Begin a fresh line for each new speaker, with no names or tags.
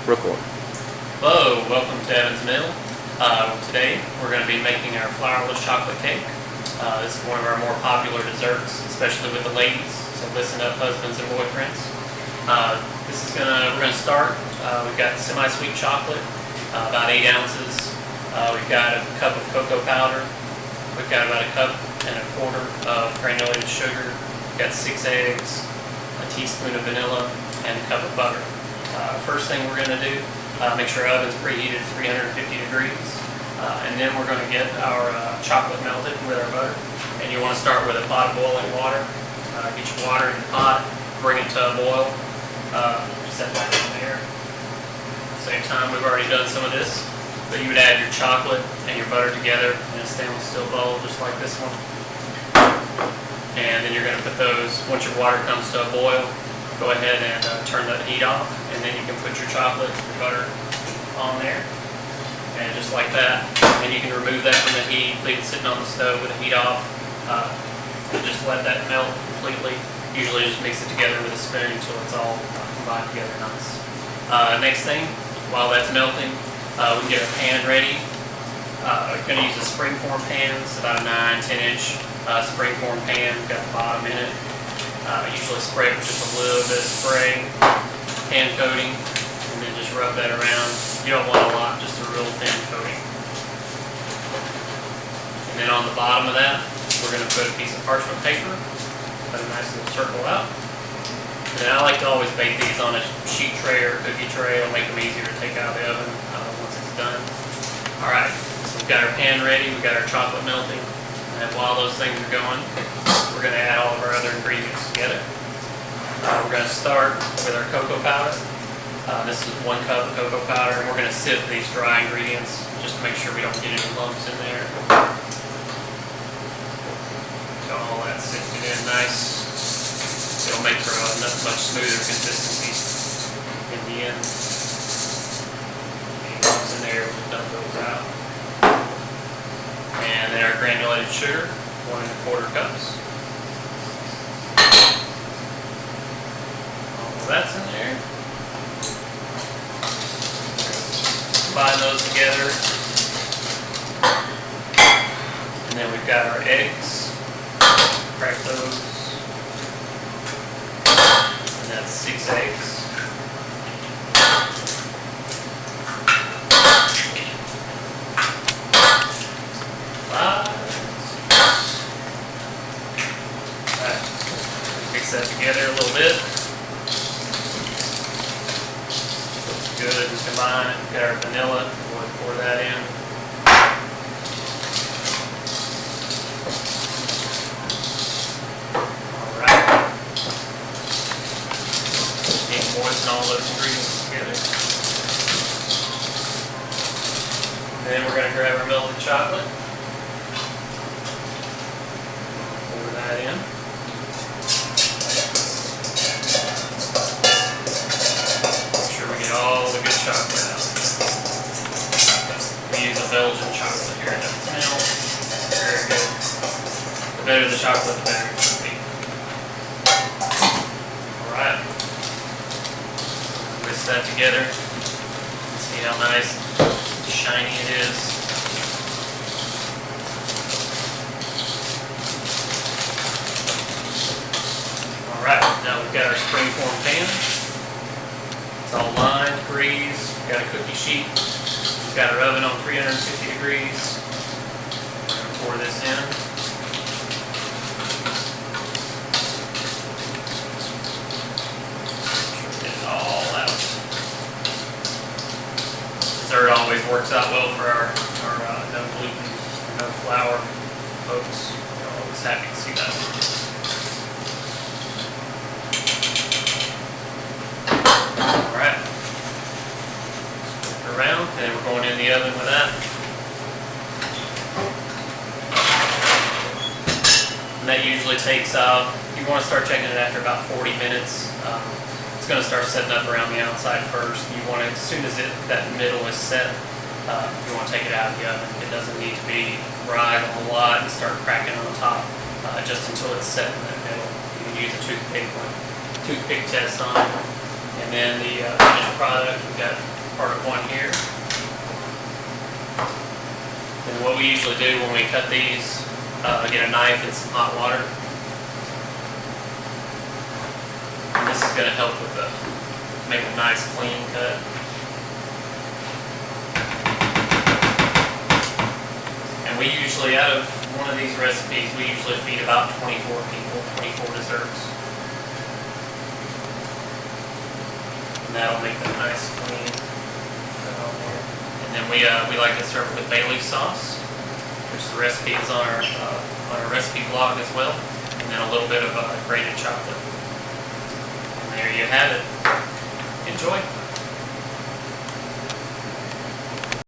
Record.
Hello, welcome to Evins Mill. Today we're going to be making our flourless chocolate cake. This is one of our more popular desserts, especially with the ladies, so listen up husbands and boyfriends. We're going to start, we've got semi-sweet chocolate, about 8 ounces. We've got a cup of cocoa powder. We've got about a cup and a quarter of granulated sugar. We've got 6 eggs, a teaspoon of vanilla, and a cup of butter. First thing we're going to do, make sure our oven's preheated at 350 degrees. And then we're going to get our chocolate melted with our butter. And you want to start with a pot of boiling water. Get your water in the pot, bring it to a boil. Set that on there. Same time, we've already done some of this. But you would add your chocolate and your butter together in a stainless steel bowl, just like this one. And then you're going to put those, once your water comes to a boil, go ahead and turn the heat off, and then you can put your chocolate, your butter on there, and just like that. And you can remove that from the heat, leave it sitting on the stove with the heat off, and just let that melt completely. Usually just mix it together with a spoon until it's all combined together nice. Next thing, while that's melting, we can get our pan ready. We're going to use a springform pan. It's about a 9-10 inch springform pan. Got a bottom in it. Usually spray it with just a little bit of spray, pan coating, and then just rub that around. You don't want a lot, just a real thin coating. And then on the bottom of that, we're going to put a piece of parchment paper, put a nice little circle out. And then I like to always bake these on a sheet tray or a cookie tray. It'll make them easier to take out of the oven once it's done. Alright, so we've got our pan ready, we've got our chocolate melting, and while those things are going, we're going to add all of our other ingredients together. We're going to start with our cocoa powder. This is 1 cup of cocoa powder, and we're going to sift these dry ingredients just to make sure we don't get any lumps in there. Got all that sifted in nice. It'll make for a much smoother consistency in the end. Any lumps in there, we'll dump those out. And then our granulated sugar, 1 1/4 cups. That's in there. Combine those together. And then we've got our eggs. Crack those. And that's 6 eggs. Mix that together a little bit. Good and combine it. We've got our vanilla. We'll pour that in. Alright. Need to moisten all those ingredients together. Then we're going to grab our melted chocolate. Pour that in. All the good chocolate out. We use a Belgian chocolate here at Evins Mill. Very good. The better the chocolate, the better it should be. Alright. Whisk that together. See how nice and shiny it is. Alright, now we've got our springform pan. It's all lined, greased. We've got a cookie sheet. We've got our oven on 350 degrees. We're going to pour this in. Get it all out. Dessert always works out well for our no gluten, no flour folks. We're always happy to see that. Alright, around, and then we're going in the oven with that. And that usually takes, you want to start checking it after about 40 minutes. It's going to start setting up around the outside first. You want to, as soon as that middle is set, you want to take it out of the oven. It doesn't need to be fried a whole lot and start cracking on top, just until it's set in that middle. You can use a toothpick test on it. And then the finished product, we've got usually do when we cut these, get a knife and some hot water. And this is going to help with make a nice clean cut. And we usually, out of one of these recipes, we usually feed about 24 people, 24 desserts. And that'll make that nice clean cut on there. And then we like to serve it with bay leaf sauce, which the recipe is on our recipe blog as well. And then a little bit of grated chocolate. And there you have it. Enjoy.